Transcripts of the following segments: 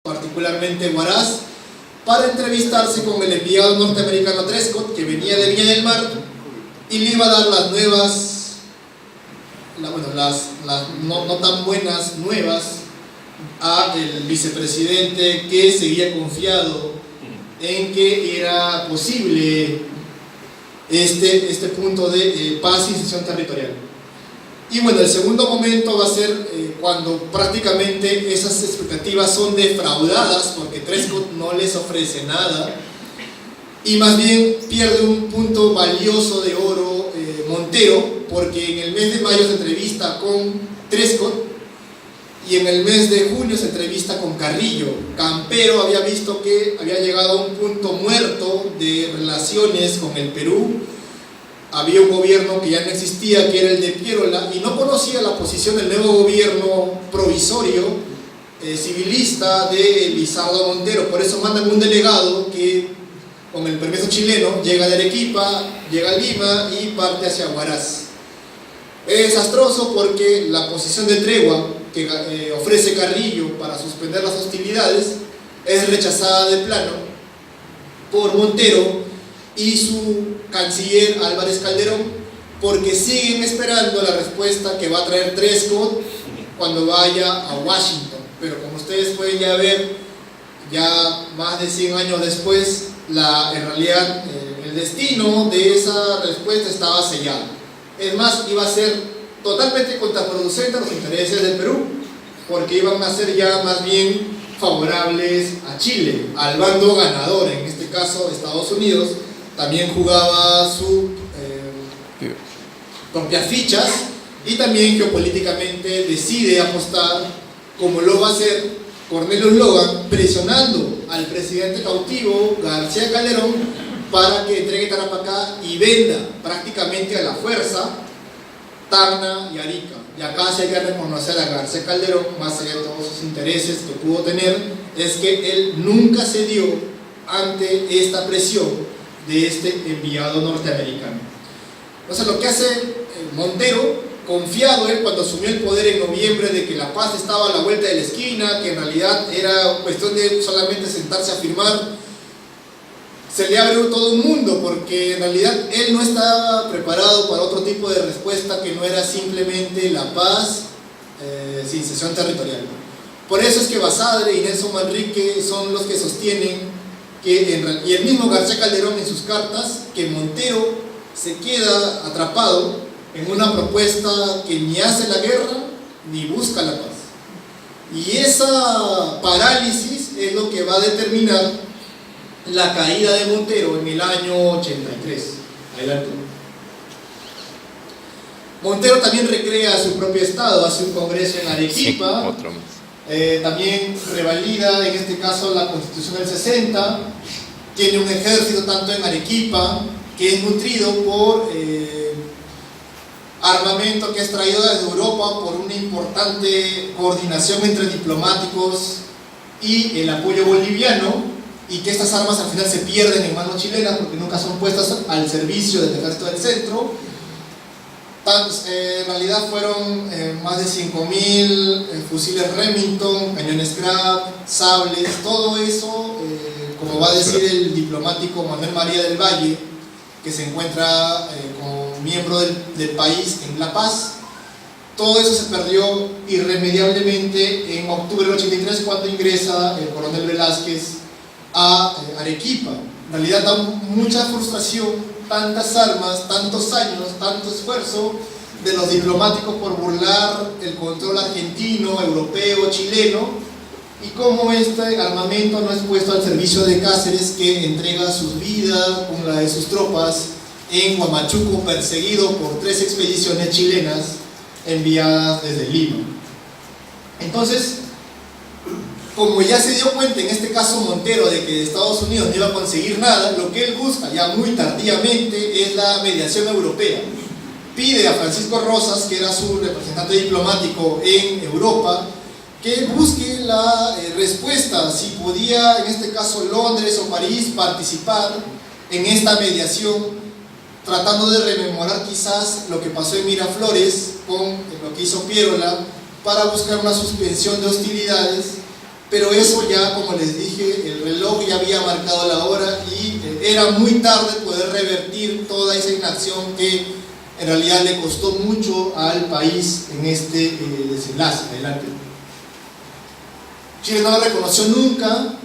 particularmente Huaraz, para entrevistarse con el enviado norteamericano Trescott, que venía de Viña del Mar, y le iba a dar las nuevas, las no tan buenas nuevas al vicepresidente, que seguía confiado en que era posible este punto de paz y secesión territorial. Y bueno, el segundo momento va a ser cuando prácticamente esas expectativas son defraudadas, porque Trescott no les ofrece nada, y más bien pierde un punto valioso de oro Montero, porque en el mes de mayo se entrevista con Trescott y en el mes de junio se entrevista con Carrillo. Campero había visto que había llegado a un punto muerto de relaciones con el Perú. Había un gobierno que ya no existía, que era el de Pierola, y no conocía la posición del nuevo gobierno provisorio civilista de Lizardo Montero. Por eso mandan un delegado que, con el permiso chileno, llega de Arequipa, llega a Lima y parte hacia Huaraz. Es desastroso porque la posición de tregua que ofrece Carrillo para suspender las hostilidades es rechazada de plano por Montero y su canciller Álvarez Calderón, porque siguen esperando la respuesta que va a traer Trescott cuando vaya a Washington. Pero como ustedes pueden ya ver, ya más de 100 años después, en realidad el destino de esa respuesta estaba sellado. Es más, iba a ser totalmente contraproducente a los intereses del Perú, porque iban a ser ya más bien favorables a Chile, al bando ganador, en este caso Estados Unidos. También jugaba sus propias fichas y también geopolíticamente decide apostar, como lo va a hacer Cornelius Logan, presionando al presidente cautivo García Calderón para que entregue Tarapacá y venda prácticamente a la fuerza Tacna y Arica. Y acá sí hay que reconocer a García Calderón, más allá de todos sus intereses que pudo tener, es que él nunca cedió ante esta presión de este enviado norteamericano. Entonces lo que hace Montero, confiado él cuando asumió el poder en noviembre de que la paz estaba a la vuelta de la esquina, que en realidad era cuestión de solamente sentarse a firmar, se le abre todo un mundo, porque en realidad él no estaba preparado para otro tipo de respuesta que no era simplemente la paz sin cesión territorial. Por eso es que Basadre y Nelson Manrique son los que sostienen que, y el mismo García Calderón en sus cartas, que Montero se queda atrapado en una propuesta que ni hace la guerra ni busca la paz. Y esa parálisis es lo que va a determinar la caída de Montero en el año 83. Adelante. Montero también recrea su propio estado, hace un congreso en Arequipa. También revalida, en este caso, la Constitución del 60, tiene un ejército tanto en Arequipa, que es nutrido por armamento que es traído desde Europa por una importante coordinación entre diplomáticos y el apoyo boliviano, y que estas armas al final se pierden en manos chilenas porque nunca son puestas al servicio del ejército del centro. En realidad fueron más de 5.000 fusiles Remington, cañones Crab, sables, todo eso, como va a decir el diplomático Manuel María del Valle, que se encuentra como miembro del país en La Paz. Todo eso se perdió irremediablemente en octubre del 83, cuando ingresa el coronel Velázquez a Arequipa. En realidad da mucha frustración, tantas armas, tantos años, tanto esfuerzo de los diplomáticos por burlar el control argentino, europeo, chileno, y cómo este armamento no es puesto al servicio de Cáceres, que entrega sus vidas con la de sus tropas en Huamachuco, perseguido por 3 expediciones chilenas enviadas desde Lima. Entonces, como ya se dio cuenta en este caso Montero de que de Estados Unidos no iba a conseguir nada, lo que él busca ya muy tardíamente es la mediación europea. Pide a Francisco Rosas, que era su representante diplomático en Europa, que busque la respuesta, si podía en este caso Londres o París participar en esta mediación, tratando de rememorar quizás lo que pasó en Miraflores con lo que hizo Pierola, para buscar una suspensión de hostilidades pero eso ya, como les dije, el reloj ya había marcado la hora y era muy tarde poder revertir toda esa inacción que en realidad le costó mucho al país en este desenlace. Adelante. Chile no lo reconoció nunca.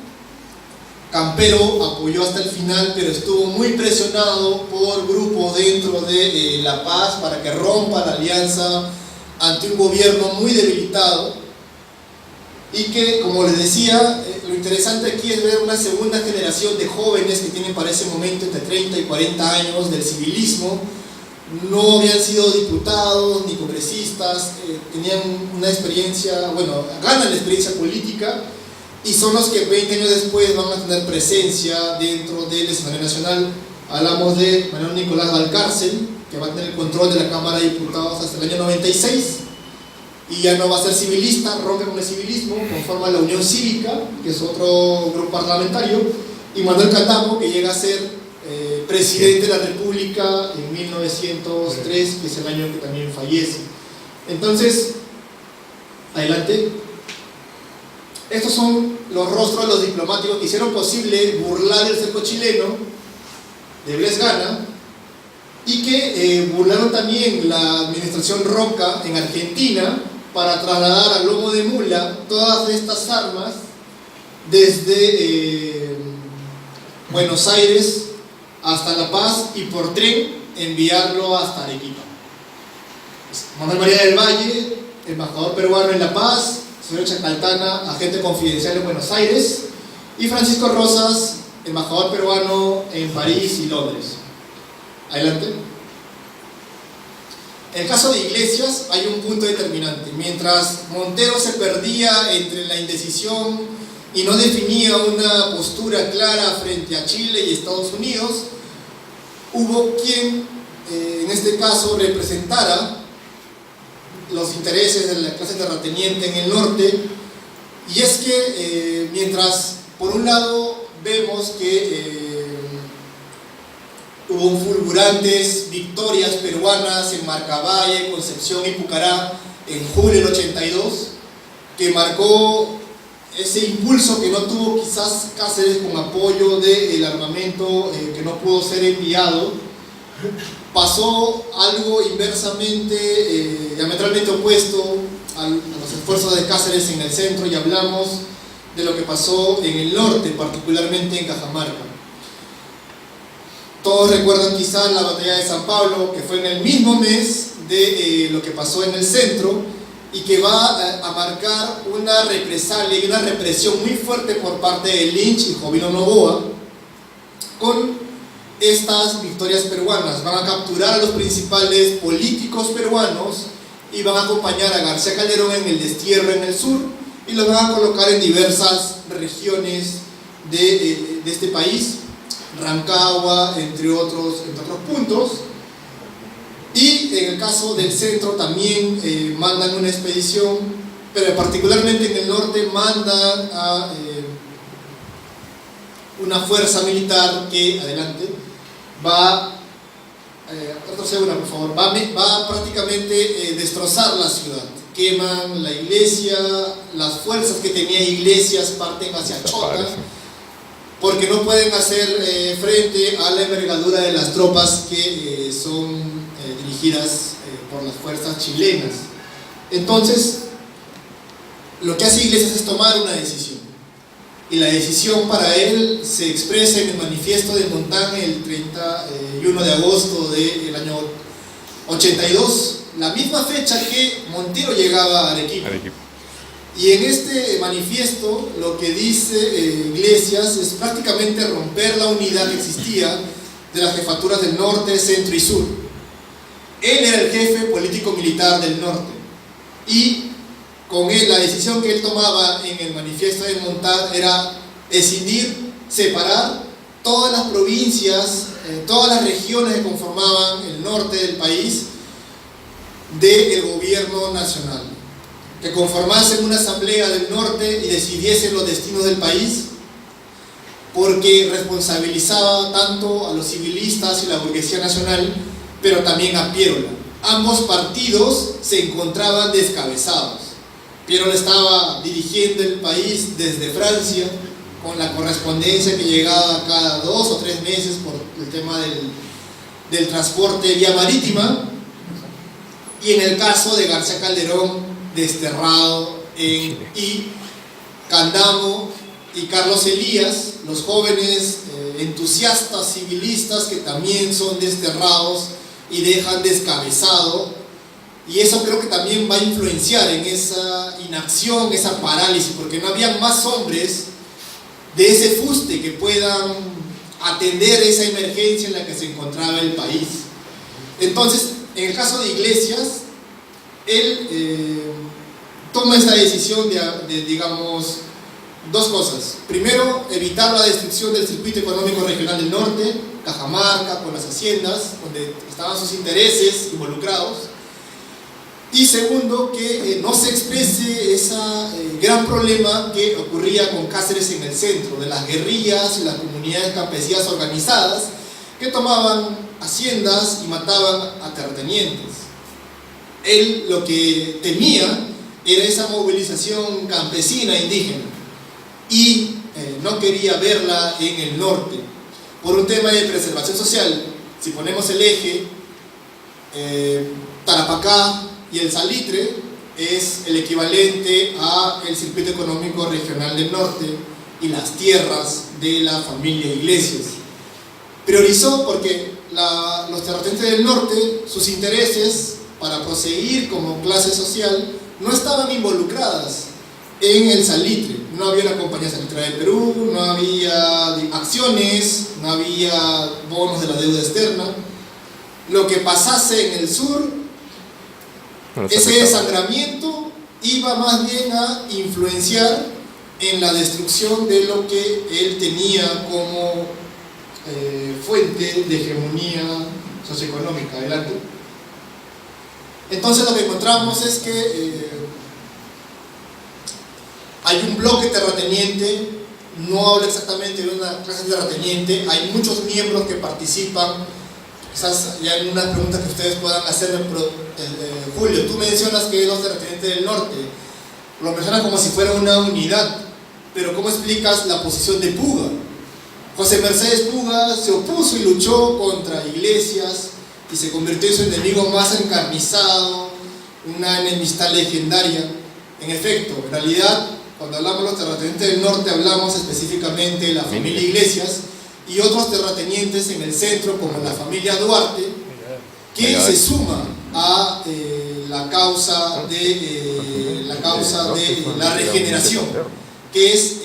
Campero apoyó hasta el final, pero estuvo muy presionado por grupos dentro de La Paz para que rompa la alianza ante un gobierno muy debilitado. Y que, como les decía, lo interesante aquí es ver una segunda generación de jóvenes que tienen para ese momento entre 30 y 40 años del civilismo. No habían sido diputados ni congresistas, tenían una experiencia, bueno, ganan la experiencia política y son los que 20 años después van a tener presencia dentro del escenario nacional. Hablamos de Manuel Nicolás Valcárcel, que va a tener el control de la Cámara de Diputados hasta el año 96. Y ya no va a ser civilista, rompe con el civilismo, conforma la Unión Cívica, que es otro grupo parlamentario, y Manuel Catapo, que llega a ser presidente de la República en 1903, que es el año que también fallece. Entonces, adelante. Estos son los rostros de los diplomáticos que hicieron posible burlar el cerco chileno de Blaise Gana, y que burlaron también la administración Roca en Argentina para trasladar al lomo de mula todas estas armas desde Buenos Aires hasta La Paz y por tren enviarlo hasta Arequipa. Manuel María del Valle, embajador peruano en La Paz; señor Chacaltana, agente confidencial en Buenos Aires; y Francisco Rosas, embajador peruano en París y Londres. Adelante. En el caso de Iglesias hay un punto determinante. Mientras Montero se perdía entre la indecisión y no definía una postura clara frente a Chile y Estados Unidos, hubo quien, en este caso, representara los intereses de la clase terrateniente en el norte. Y es que mientras por un lado vemos que hubo fulgurantes victorias peruanas en Marcavalle, Concepción y Pucará en julio del 82, que marcó ese impulso que no tuvo quizás Cáceres con apoyo del armamento que no pudo ser enviado, pasó algo inversamente, diametralmente opuesto a los esfuerzos de Cáceres en el centro, y hablamos de lo que pasó en el norte, particularmente en Cajamarca. Todos recuerdan quizás la batalla de San Pablo, que fue en el mismo mes de lo que pasó en el centro, y que va a marcar una represalia y una represión muy fuerte por parte de Lynch y Jovino Noboa con estas victorias peruanas. Van a capturar a los principales políticos peruanos y van a acompañar a García Calderón en el destierro en el sur, y los van a colocar en diversas regiones de este país, Rancagua, entre otros puntos. Y en el caso del centro también mandan una expedición, pero particularmente en el norte mandan a una fuerza militar que, adelante, va retrocede por favor, va prácticamente destrozar la ciudad. Queman la iglesia, las fuerzas que tenía Iglesias parten hacia Chota, porque no pueden hacer frente a la envergadura de las tropas que son dirigidas por las fuerzas chilenas. Entonces, lo que hace Iglesias es tomar una decisión, y la decisión para él se expresa en el manifiesto de Montagne el 31 de agosto del año 82, la misma fecha que Montero llegaba a Arequipa. Y en este manifiesto lo que dice Iglesias es prácticamente romper la unidad que existía de las jefaturas del norte, centro y sur. Él era el jefe político-militar del norte, y con él la decisión que él tomaba en el manifiesto de Montagne era decidir separar todas las provincias, todas las regiones que conformaban el norte del país del gobierno nacional, que conformasen una asamblea del norte y decidiesen los destinos del país, porque responsabilizaba tanto a los civilistas y la burguesía nacional, pero también a Piérola. Ambos partidos se encontraban descabezados. Pierol estaba dirigiendo el país desde Francia, con la correspondencia que llegaba cada 2 o 3 meses por el tema del transporte vía marítima, y en el caso de García Calderón, desterrado y Candamo y Carlos Elías, los jóvenes entusiastas civilistas que también son desterrados y dejan descabezado, y eso creo que también va a influenciar en esa inacción, esa parálisis, porque no había más hombres de ese fuste que puedan atender esa emergencia en la que se encontraba el país. Entonces, en el caso de Iglesias, él toma esta decisión de, digamos, 2 cosas. Primero, evitar la destrucción del circuito económico regional del norte, Cajamarca, con las haciendas, donde estaban sus intereses involucrados. Y segundo, que no se exprese ese gran problema que ocurría con Cáceres en el centro, de las guerrillas y las comunidades campesinas organizadas que tomaban haciendas y mataban a terratenientes. Él lo que temía era esa movilización campesina indígena y no quería verla en el norte, por un tema de preservación social. Si ponemos el eje, Tarapacá y el Salitre es el equivalente al circuito económico regional del norte y las tierras de la familia Iglesias. Priorizó porque los terratenientes del norte, sus intereses para proseguir como clase social no estaban involucradas en el Salitre. No había una compañía salitrera del Perú, no había acciones, no había bonos de la deuda externa. Lo que pasase en el sur, ese desangramiento iba más bien a influenciar en la destrucción de lo que él tenía como fuente de hegemonía socioeconómica. Adelante. Entonces lo que encontramos es que hay un bloque terrateniente, no hablo exactamente de una clase terrateniente, hay muchos miembros que participan. Quizás ya en unas preguntas que ustedes puedan hacer, Julio, tú mencionas que los terratenientes del norte lo mencionas como si fuera una unidad, pero ¿cómo explicas la posición de Puga? José Mercedes Puga se opuso y luchó contra Iglesias y se convirtió en su enemigo más encarnizado, una enemistad legendaria. En efecto, en realidad, cuando hablamos de los terratenientes del norte, hablamos específicamente de la familia Iglesias y otros terratenientes en el centro, como la familia Duarte, que se suma a la causa de la regeneración, que es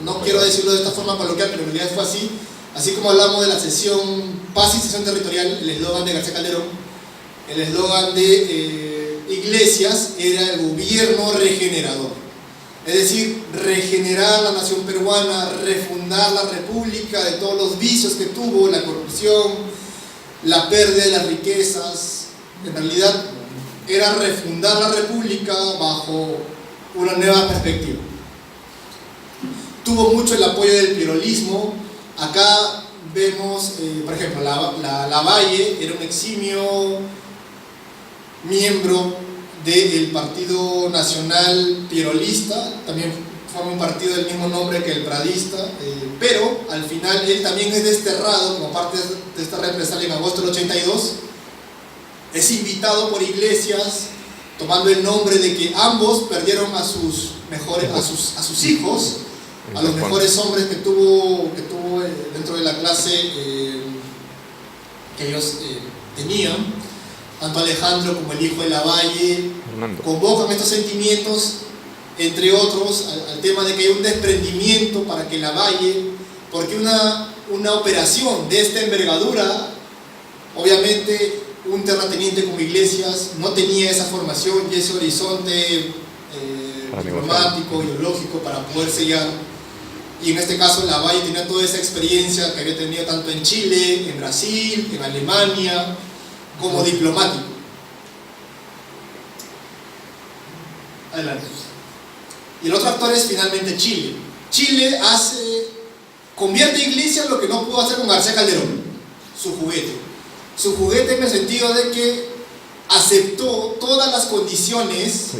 no quiero decirlo de esta forma coloquial, pero en realidad fue así como hablamos de la cesión, paz y cesión territorial, el eslogan de García Calderón, el eslogan de Iglesias era el gobierno regenerador. Es decir, regenerar la nación peruana, refundar la república de todos los vicios que tuvo, la corrupción, la pérdida de las riquezas. En realidad era refundar la república bajo una nueva perspectiva. Tuvo mucho el apoyo del pierolismo. Acá vemos, por ejemplo, Lavalle era un eximio miembro del Partido Nacional Pierolista, también forma un partido del mismo nombre que el Pradista, pero al final él también es desterrado como parte de esta represalia en agosto del 82. Es invitado por Iglesias, tomando el nombre de que ambos perdieron a sus hijos, a los mejores hombres que tuvo dentro de la clase que ellos tenían. Tanto Alejandro como el hijo de Lavalle convocan estos sentimientos, entre otros, al tema de que hay un desprendimiento para que Lavalle, porque una operación de esta envergadura, obviamente un terrateniente como Iglesias no tenía esa formación y ese horizonte diplomático, ideológico para poder sellar. Y en este caso Lavalle tenía toda esa experiencia que había tenido tanto en Chile, en Brasil, en Alemania, como diplomático. Adelante. Y el otro actor es finalmente Chile. Chile convierte a Iglesias lo que no pudo hacer con García Calderón, su juguete. Su juguete en el sentido de que aceptó todas las condiciones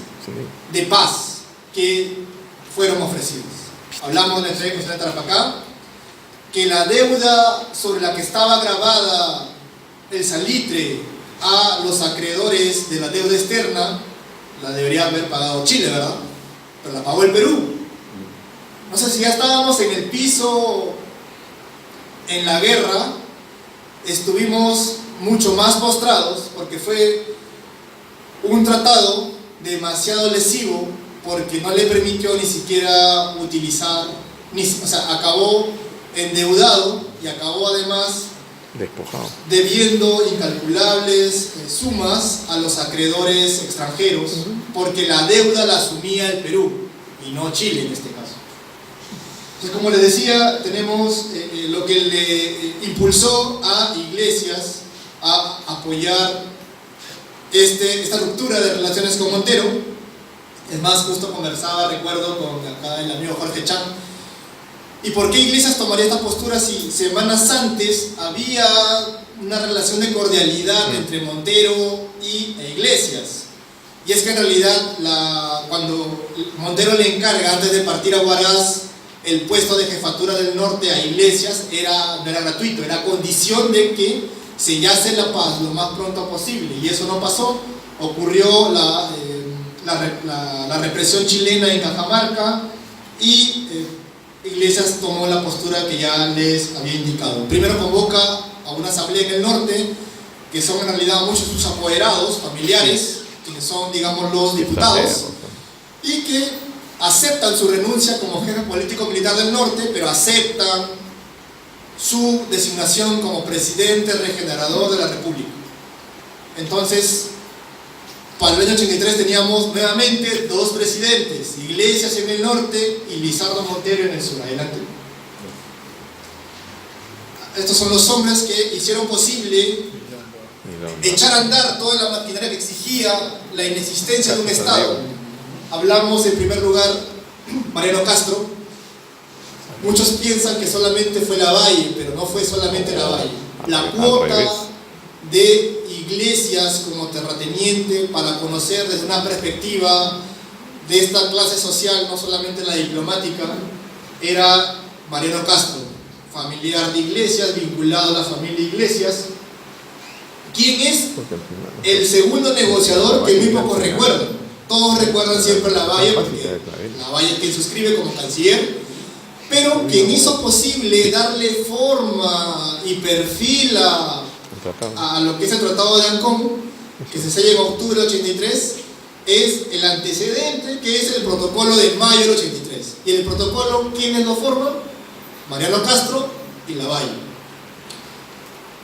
de paz que fueron ofrecidas. Hablamos de la entrega constitucional de Tarapacá, que la deuda sobre la que estaba grabada el salitre a los acreedores de la deuda externa, la debería haber pagado Chile, ¿verdad? Pero la pagó el Perú. No sé si ya estábamos en el piso en la guerra, estuvimos mucho más postrados porque fue un tratado demasiado lesivo, porque no le permitió ni siquiera utilizar, o sea, acabó endeudado y acabó además despojado, debiendo incalculables sumas a los acreedores extranjeros, porque la deuda la asumía el Perú y no Chile en este caso. Entonces, como les decía, tenemos lo que le impulsó a Iglesias a apoyar esta ruptura de relaciones con Montero. Es más, justo conversaba, recuerdo, con acá el amigo Jorge Chan. ¿Y por qué Iglesias tomaría esta postura si semanas antes había una relación de cordialidad entre Montero e Iglesias? Y es que en realidad, cuando Montero le encarga, antes de partir a Huaraz, el puesto de jefatura del norte a Iglesias, no era gratuito, era condición de que sellase la paz lo más pronto posible. Y eso no pasó. Ocurrió la represión chilena en Cajamarca y Iglesias tomó la postura que ya les había indicado. Primero convoca a una asamblea en el norte, que son en realidad muchos sus apoderados, familiares, quienes son, digamos, los diputados, y que aceptan su renuncia como jefe político-militar del norte, pero aceptan su designación como presidente regenerador de la República. Entonces, para el año 83 teníamos nuevamente dos presidentes, Iglesias en el norte y Lizardo Montero en el sur. Adelante. Estos son los hombres que hicieron posible echar a andar toda la maquinaria que exigía la inexistencia de un Estado. Hablamos en primer lugar Mariano Castro. Muchos piensan que solamente fue Lavalle, pero no fue solamente Lavalle. La cuota de Iglesias como terrateniente para conocer desde una perspectiva de esta clase social, no solamente la diplomática, era Mariano Castro, familiar de Iglesias, vinculado a la familia Iglesias, quien es el segundo negociador que muy pocos recuerdan. Todos recuerdan siempre a Lavalle, porque Lavalle es quien suscribe como canciller, pero quien hizo posible darle forma y perfil a lo que es el Tratado de Ancón, que se sella en octubre del 83, es el antecedente, que es el protocolo de mayo del 83. Y el protocolo, ¿quiénes lo forman? Mariano Castro y Lavalle.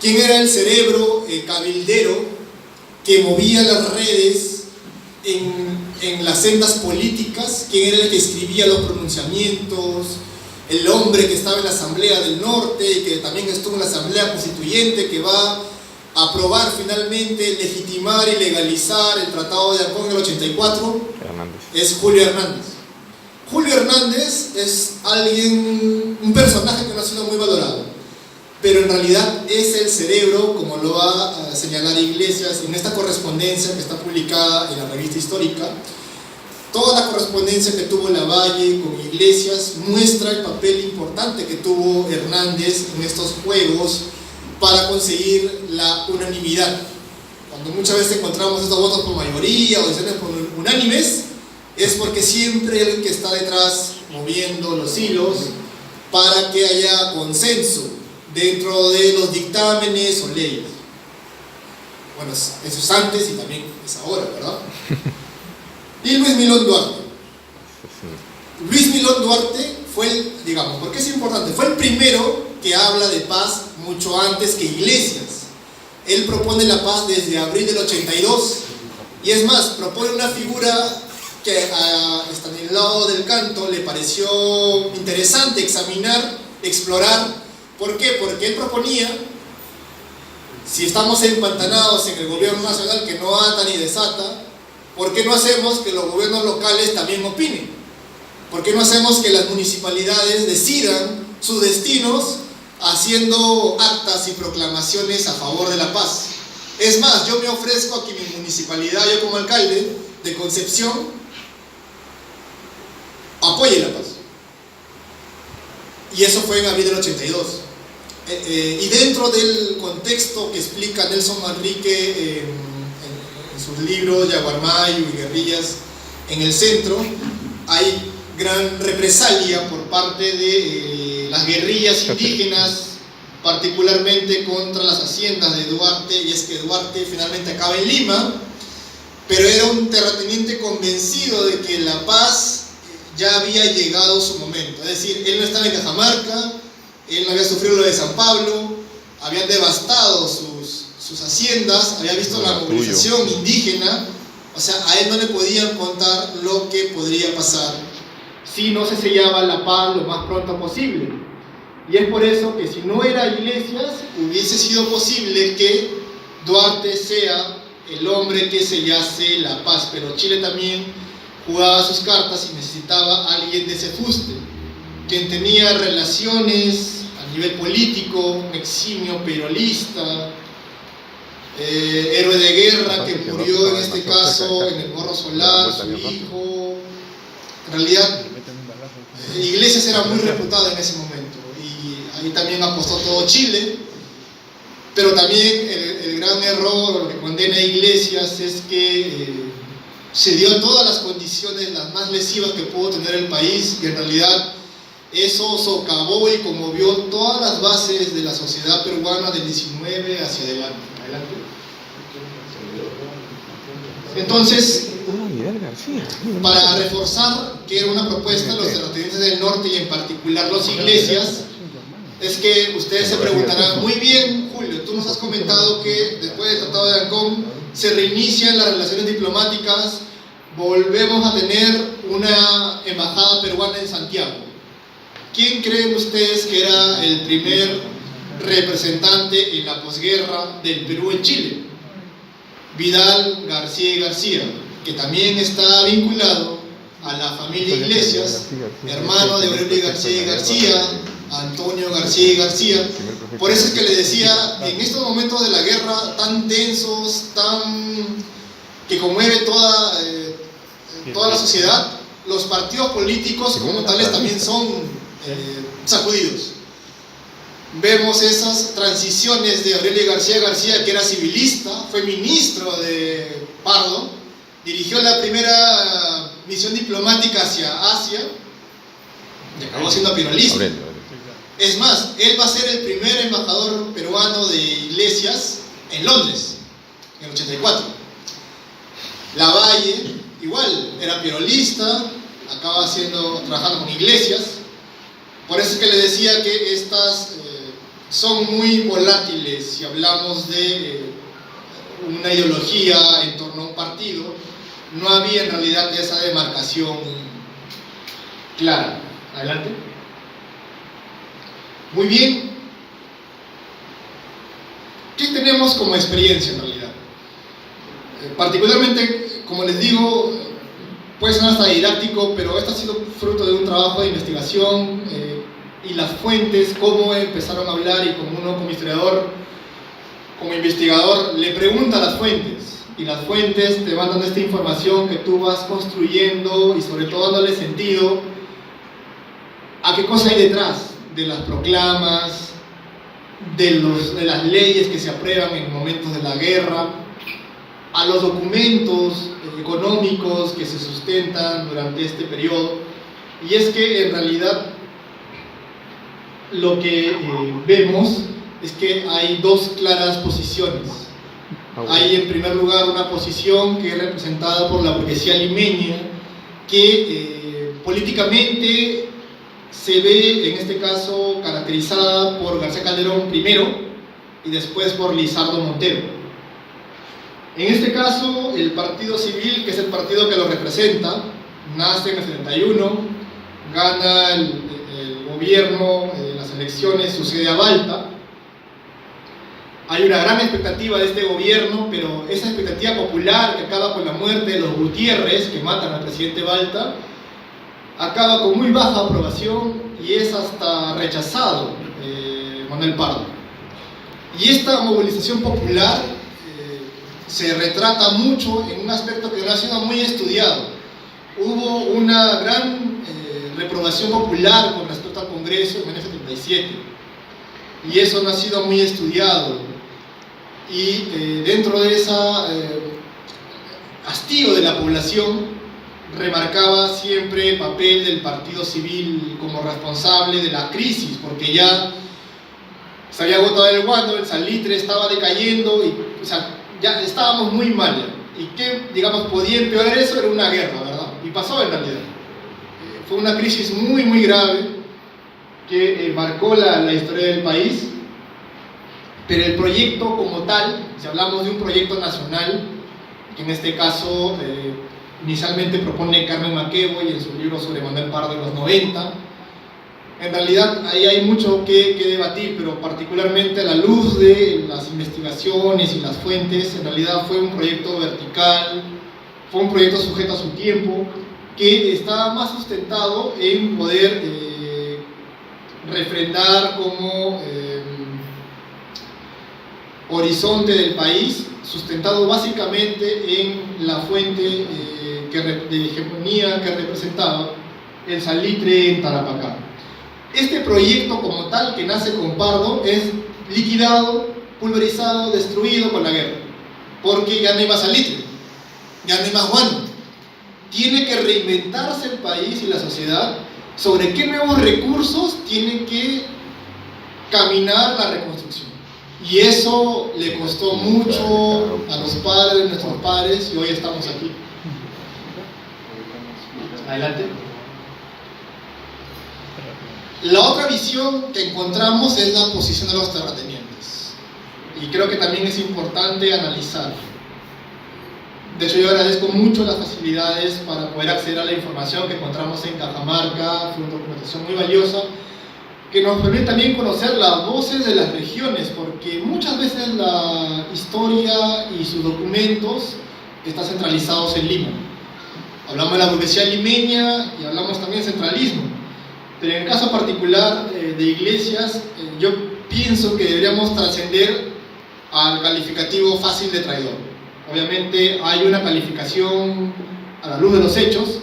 ¿Quién era el cerebro cabildero que movía las redes en las sendas políticas? ¿Quién era el que escribía los pronunciamientos? El hombre que estaba en la Asamblea del Norte y que también estuvo en la Asamblea Constituyente, que va a aprobar finalmente, legitimar y legalizar el Tratado de Ancón del 84, es Julio Hernández. Julio Hernández es un personaje que no ha sido muy valorado, pero en realidad es el cerebro, como lo va a señalar Iglesias en esta correspondencia que está publicada en la revista histórica. Toda la correspondencia que tuvo Lavalle con Iglesias muestra el papel importante que tuvo Hernández en estos juegos para conseguir la unanimidad. Cuando muchas veces encontramos estos votos por mayoría o decisiones por unánimes, es porque siempre hay alguien que está detrás moviendo los hilos para que haya consenso dentro de los dictámenes o leyes. Bueno, eso es antes y también es ahora, ¿verdad? Y Luis Milón Duarte. Luis Milón Duarte fue ¿por qué es importante? Fue el primero que habla de paz mucho antes que Iglesias. Él propone la paz desde abril del 82, y es más, propone una figura que a Estanislao del Canto le pareció interesante examinar, explorar. ¿Por qué? Porque él proponía, si estamos empantanados en el gobierno nacional que no ata ni desata, ¿por qué no hacemos que los gobiernos locales también opinen? ¿Por qué no hacemos que las municipalidades decidan sus destinos haciendo actas y proclamaciones a favor de la paz? Es más, yo me ofrezco a que mi municipalidad, yo como alcalde de Concepción, apoye la paz. Y eso fue en abril del 82. Y dentro del contexto que explica Nelson Manrique en sus libros Yaguarmayo y Guerrillas en el Centro, hay gran represalia por parte de las guerrillas indígenas, particularmente contra las haciendas de Duarte, y es que Duarte finalmente acaba en Lima, pero era un terrateniente convencido de que la paz ya había llegado su momento. Es decir, él no estaba en Cajamarca, él no había sufrido lo de San Pablo, habían devastado sus haciendas, había visto la movilización indígena, o sea, a él no le podían contar lo que podría pasar si no se sellaba la paz lo más pronto posible. Y es por eso que si no era Iglesias, hubiese sido posible que Duarte sea el hombre que sellase la paz, pero Chile también jugaba sus cartas y necesitaba a alguien de ese fuste, quien tenía relaciones a nivel político, un eximio perolista, héroe de guerra que murió en este caso en el Morro Solar, su hijo. En realidad, Iglesias era muy reputado en ese momento y ahí también apostó todo Chile, pero también el gran error, lo que condena a Iglesias es que se dio todas las condiciones, las más lesivas que pudo tener el país, y en realidad eso socavó y conmovió todas las bases de la sociedad peruana del 19 hacia adelante. Entonces, para reforzar que era una propuesta de los terratenientes del norte y en particular los Iglesias, es que ustedes se preguntarán, muy bien, Julio, tú nos has comentado que después del Tratado de Ancón se reinician las relaciones diplomáticas, volvemos a tener una embajada peruana en Santiago. ¿Quién creen ustedes que era el primer representante en la posguerra del Perú en Chile? Vidal García y García, que también está vinculado a la familia Iglesias, hermano de Aurelio García y García, Antonio García y García. Por eso es que le decía, en estos momentos de la guerra tan tensos, que conmueve toda la sociedad, los partidos políticos como tales también son sacudidos. Vemos esas transiciones de Aurelio García García, que era civilista, fue ministro de Pardo, dirigió la primera misión diplomática hacia Asia y acabó siendo perolista. Es más, él va a ser el primer embajador peruano de Iglesias en Londres, en el 84. Lavalle, igual, era perolista, acaba trabajando con Iglesias. Por eso es que le decía que estas son muy volátiles si hablamos de una ideología en torno a un partido. No había en realidad esa demarcación clara. Adelante. Muy bien. ¿Qué tenemos como experiencia en realidad? Particularmente, como les digo, puede sonar hasta didáctico, pero esto ha sido fruto de un trabajo de investigación y las fuentes, cómo empezaron a hablar, y como uno como historiador, como investigador, le pregunta a las fuentes, y las fuentes te van dando esta información que tú vas construyendo y sobre todo dándole sentido a qué cosa hay detrás de las proclamas, de las leyes que se aprueban en momentos de la guerra, a los documentos económicos que se sustentan durante este periodo. Y es que en realidad lo que vemos es que hay dos claras posiciones. Hay en primer lugar una posición que es representada por la burguesía limeña, que políticamente se ve en este caso caracterizada por García Calderón primero y después por Lizardo Montero. En este caso, el Partido Civil, que es el partido que lo representa, nace en el 71, gana el gobierno en las elecciones, sucede a Balta. Hay una gran expectativa de este gobierno, pero esa expectativa popular que acaba con la muerte de los Gutiérrez, que matan al presidente Balta, acaba con muy baja aprobación y es hasta rechazado Manuel Pardo. Y esta movilización popular se retrata mucho en un aspecto que no ha sido muy estudiado. Hubo una gran reprobación popular con respecto al Congreso en el 77, y eso no ha sido muy estudiado, y dentro de ese hastío de la población remarcaba siempre el papel del partido civil como responsable de la crisis, porque ya se había agotado el guano, el salitre estaba decayendo, y, o sea, ya estábamos muy mal. Y que, digamos, podía empeorar eso, era una guerra, ¿verdad? Y pasó en realidad. Fue una crisis muy, muy grave que marcó la historia del país, pero el proyecto como tal, si hablamos de un proyecto nacional, que en este caso inicialmente propone Carmen McEvoy en su libro sobre Manuel Pardo en los 90, en realidad ahí hay mucho que debatir, pero particularmente a la luz de las investigaciones y las fuentes, en realidad fue un proyecto vertical, fue un proyecto sujeto a su tiempo, que está más sustentado en poder refrendar como horizonte del país, sustentado básicamente en la fuente de hegemonía que representaba el salitre en Tarapacá. Este proyecto como tal, que nace con Pardo, es liquidado, pulverizado, destruido con la guerra, porque ya no hay más salitre, ya no hay más guano. Tiene que reinventarse el país y la sociedad sobre qué nuevos recursos tiene que caminar la reconstrucción. Y eso le costó mucho a los padres de nuestros padres, y hoy estamos aquí. Adelante. La otra visión que encontramos es la posición de los terratenientes, y creo que también es importante analizar. De hecho, yo agradezco mucho las facilidades para poder acceder a la información que encontramos en Cajamarca. Fue una documentación muy valiosa que nos permite también conocer las voces de las regiones, porque muchas veces la historia y sus documentos están centralizados en Lima. Hablamos de la burguesía limeña y hablamos también de centralismo. Pero en el caso particular de Iglesias, yo pienso que deberíamos trascender al calificativo fácil de traidor. Obviamente hay una calificación a la luz de los hechos,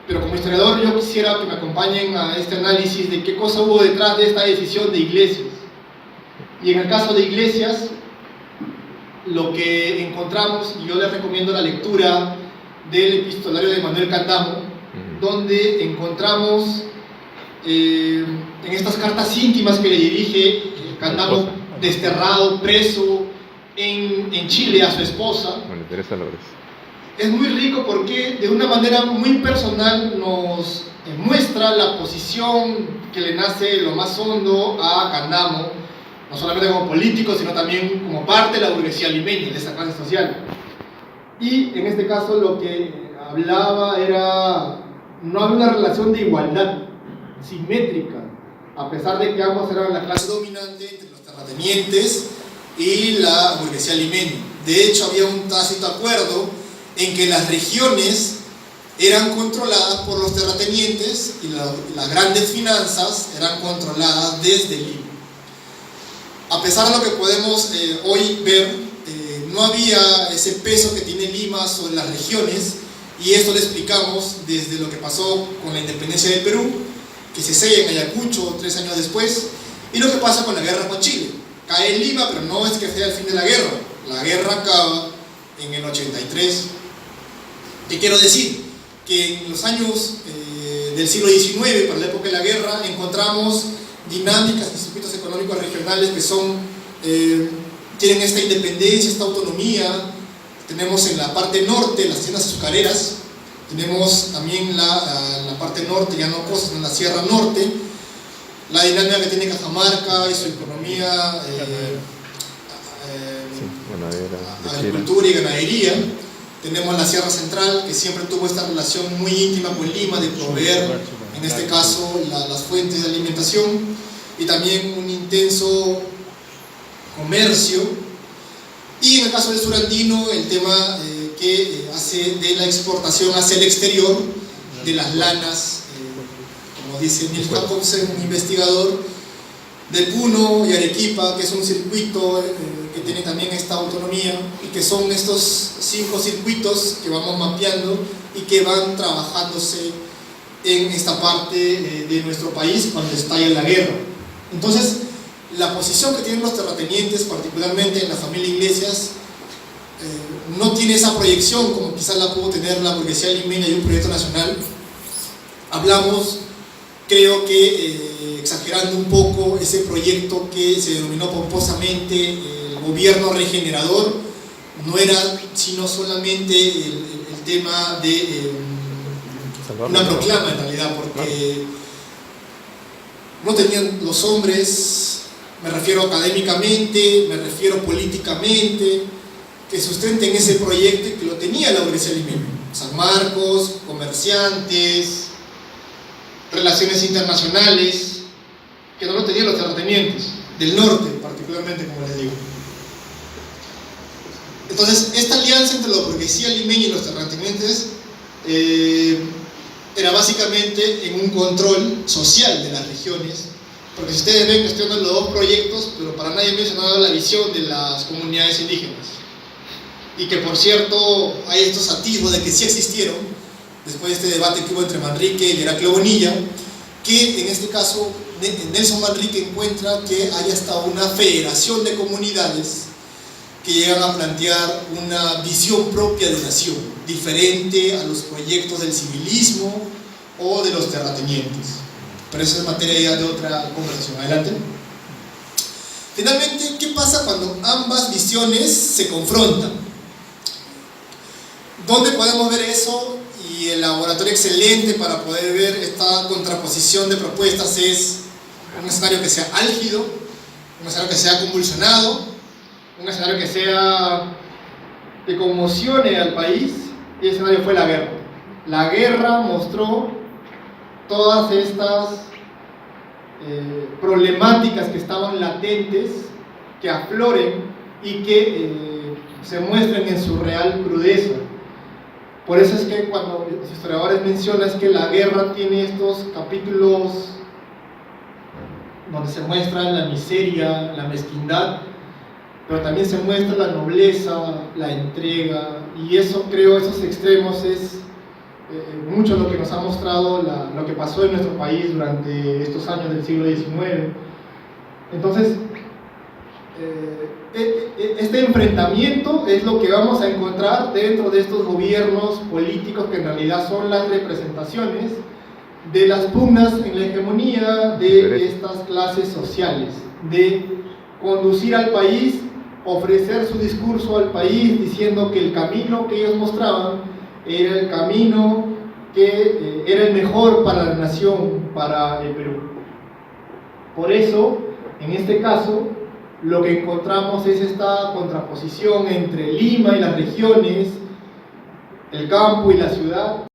pero como historiador yo quisiera que me acompañen a este análisis de qué cosa hubo detrás de esta decisión de Iglesias. Y en el caso de Iglesias, lo que encontramos, y yo les recomiendo la lectura del epistolario de Manuel Candamo, donde encontramos en estas cartas íntimas que le dirige Candamo, desterrado, preso en Chile, a su esposa. Bueno, Teresa Lores. Es muy rico porque de una manera muy personal nos muestra la posición que le nace lo más hondo a Candamo, no solamente como político, sino también como parte de la burguesía limeña, de esa clase social. Y en este caso lo que hablaba era, no había una relación de igualdad simétrica, a pesar de que ambos eran la clase dominante entre los terratenientes y la burguesía limeña. De hecho, había un tácito acuerdo en que las regiones eran controladas por los terratenientes y las grandes finanzas eran controladas desde Lima. A pesar de lo que podemos hoy ver, no había ese peso que tiene Lima sobre las regiones, y esto lo explicamos desde lo que pasó con la independencia del Perú, que se sella en Ayacucho 3 años después, y lo que pasa con la guerra con Chile. Cae en Lima, pero no es que sea el fin de la guerra. La guerra acaba en el 83. ¿Qué quiero decir? Que en los años del siglo XIX, para la época de la guerra, encontramos dinámicas de circuitos económicos regionales que tienen esta independencia, esta autonomía. Tenemos en la parte norte las haciendas azucareras, tenemos también la parte norte, ya no costas, en la Sierra Norte, la dinámica que tiene Cajamarca y su economía, agricultura y ganadería. Tenemos la Sierra Central, que siempre tuvo esta relación muy íntima con Lima, de proveer, en este caso, las fuentes de alimentación, y también un intenso comercio. Y en el caso del sur andino, el tema que hace de la exportación hacia el exterior de las lanas, como dice Nils Jacobsen, un investigador de Puno y Arequipa, que es un circuito que que tienen también esta autonomía y que son estos 5 circuitos que vamos mapeando y que van trabajándose en esta parte de nuestro país cuando estalla la guerra. Entonces, la posición que tienen los terratenientes, particularmente en la familia Iglesias, no tiene esa proyección como quizás la pudo tener la burguesía limeña y un proyecto nacional. Hablamos, creo que exagerando un poco, ese proyecto que se denominó pomposamente el gobierno regenerador, no era sino solamente el tema de una proclama en realidad, porque no tenían los hombres, me refiero académicamente, me refiero políticamente, que sustenten ese proyecto y que lo tenía la burguesía limeña. San Marcos, comerciantes, relaciones internacionales, que no lo tenían los terratenientes, del norte particularmente, como les digo. Entonces, esta alianza entre la burguesía limeña y los terratenientes era básicamente en un control social de las regiones, porque si ustedes ven, cuestionan los dos proyectos, pero para nadie mencionaba la visión de las comunidades indígenas. Y que, por cierto, hay estos atisbos de que sí existieron, después de este debate que hubo entre Manrique y Heraclio Bonilla, que en este caso Nelson Manrique encuentra que hay hasta una federación de comunidades que llegan a plantear una visión propia de nación, diferente a los proyectos del civilismo o de los terratenientes. Pero eso es materia ya de otra conversación. Adelante. Finalmente, ¿qué pasa cuando ambas visiones se confrontan? ¿Dónde podemos ver eso? Y el laboratorio excelente para poder ver esta contraposición de propuestas es un escenario que sea álgido, un escenario que sea convulsionado, un escenario que conmocione al país, y el escenario fue la guerra. La guerra mostró todas estas problemáticas que estaban latentes, que afloren y que se muestren en su real crudeza. Por eso es que cuando los historiadores mencionan que la guerra tiene estos capítulos donde se muestra la miseria, la mezquindad, pero también se muestra la nobleza, la entrega, y eso, creo, esos extremos es mucho lo que nos ha mostrado lo que pasó en nuestro país durante estos años del siglo XIX. Entonces, este enfrentamiento es lo que vamos a encontrar dentro de estos gobiernos políticos que en realidad son las representaciones de las pugnas en la hegemonía de estas clases sociales, de conducir al país, ofrecer su discurso al país diciendo que el camino que ellos mostraban era el camino que era el mejor para la nación, para el Perú. Por eso, en este caso, lo que encontramos es esta contraposición entre Lima y las regiones, el campo y la ciudad.